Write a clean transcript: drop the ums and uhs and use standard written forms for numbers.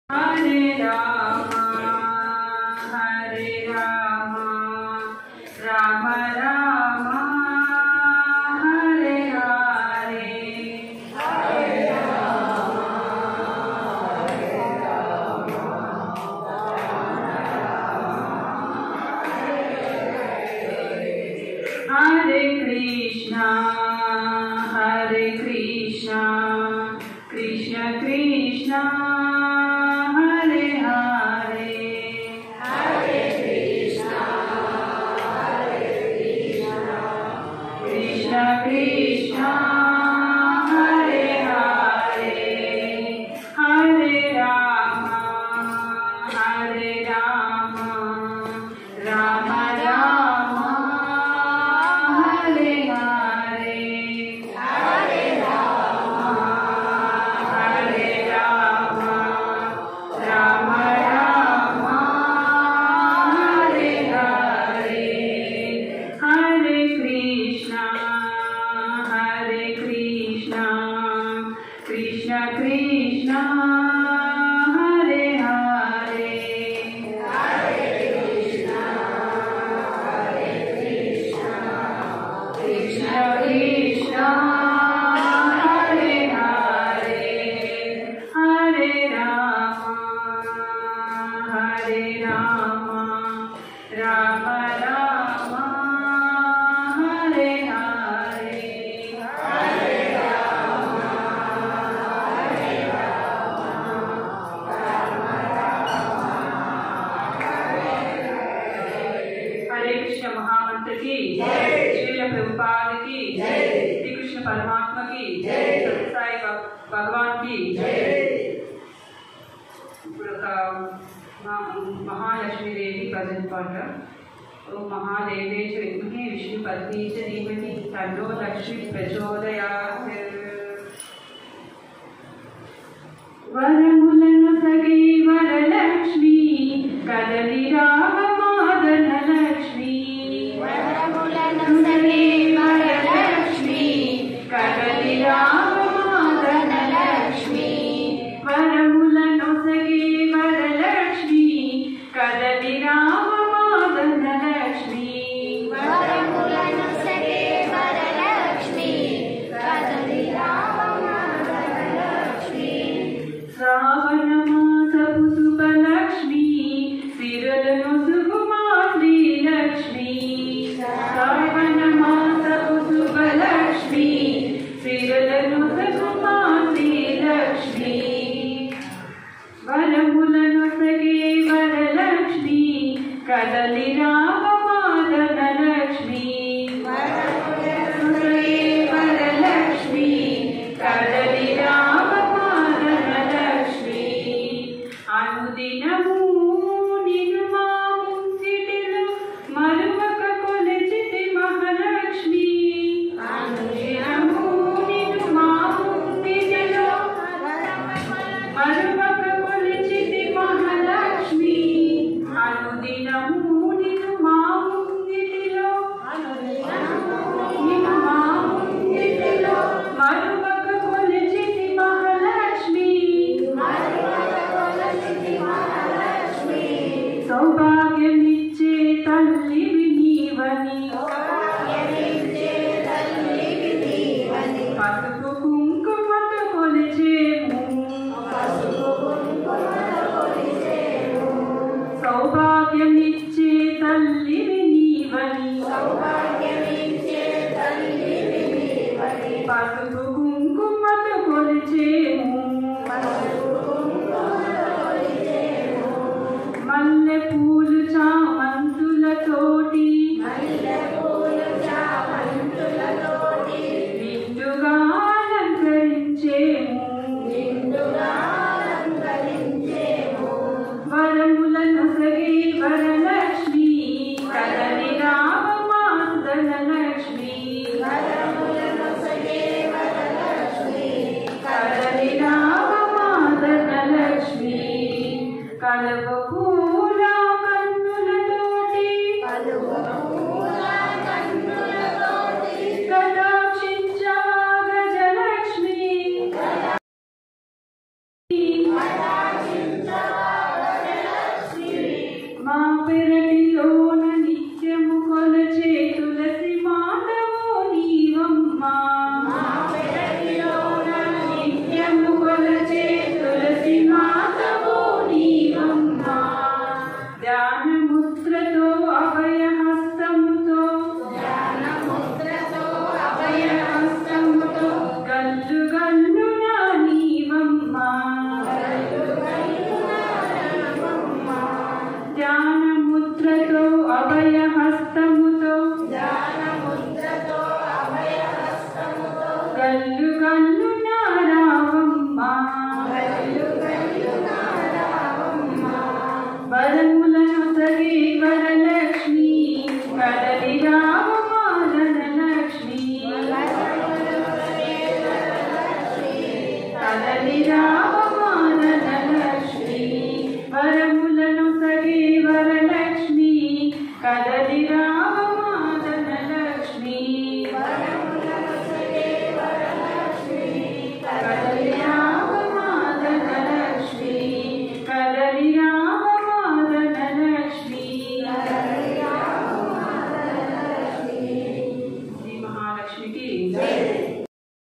Hare Rama, Hare Rama, Rama Rama, Hare Hare, Hare Rama, Hare Rama, Hare Krishna, Hare Krishna, Krishna Krishna. Krishna, Hare Hare, Hare Rama, Hare Rama, Rama Rama, Hare Hare, Hare Rama, Hare Rama, Rama Rama, Hare Hare, Hare Krishna. Krishna Krishna, Hare Hare, Hare Krishna, Hare Krishna, Krishna Krishna, Hare Hare, Hare Rama, Hare Rama, Rama Rama, Hare Hare, Hare Rama. हरे कृष्ण महामंत्र की श्रील प्रभुपाद की श्री कृष्ण परमात्मा की सत्य साई भगवान की महालक्ष्मीदेवी भजन पाठ ओम महादेवेश विद्महे विष्णुपत्नी च धीमहि तन्नो लक्ष्मी प्रचोदयात् वरमुలను సగే వరలక్ష్మి కదలి రామమాదన లక్ష్మి వరములను సగే వరలక్ష్మి కదలి రామమాదన లక్ష్మి వరములను సగే వరలక్ష్మి కదలి రామమాదన లక్ష్మి వరములను సగే వరలక్ష్మి కదలి రామమాదన లక్ష్మి శ్రావణ మాసపు శుభలక్ష్మి సిరలను సుగుమా శ్రీలక్ష్మి శ్రావణ మాసపు శుభలక్ష్మి సిరలను సుగుమా శ్రీలక్ష్మి వరములను సగే వరలక్ష్మి కదలి రామమాదన లక్ష్మి వరములను సగే వరలక్ష్మి కదలి రామమాదన లక్ష్మి అనుదినము నిన్ను మా ముంగిటిలో మరువక కొలిచితి మహాలక్ష్మి అనుదినము నిన్ను మా ముంగిటిలో మరువక కొలిచితి మహాలక్ష్మి అనుదినము నిన్ను మా ముంగిటిలో నిన్ను మా ముంగిటిలో మరువక కొలిచితి మహాలక్ష్మి సౌభాగ్యమిచ్చే తల్లివి నీవని పసుపు కుంకుమతో కొలిచేము సౌభాగ్యమిచ్చే తల్లివి నీవని పసుపు కుంకుమతో కొలిచేము మల్లె పూలు చామంతులతోటి నిండుగా అలంకరించేము వరములను సగే వరలక్ష్మి కదలి రామమాదన లక్ష్మి కదలి రామమాదన లక్ష్మి కలవ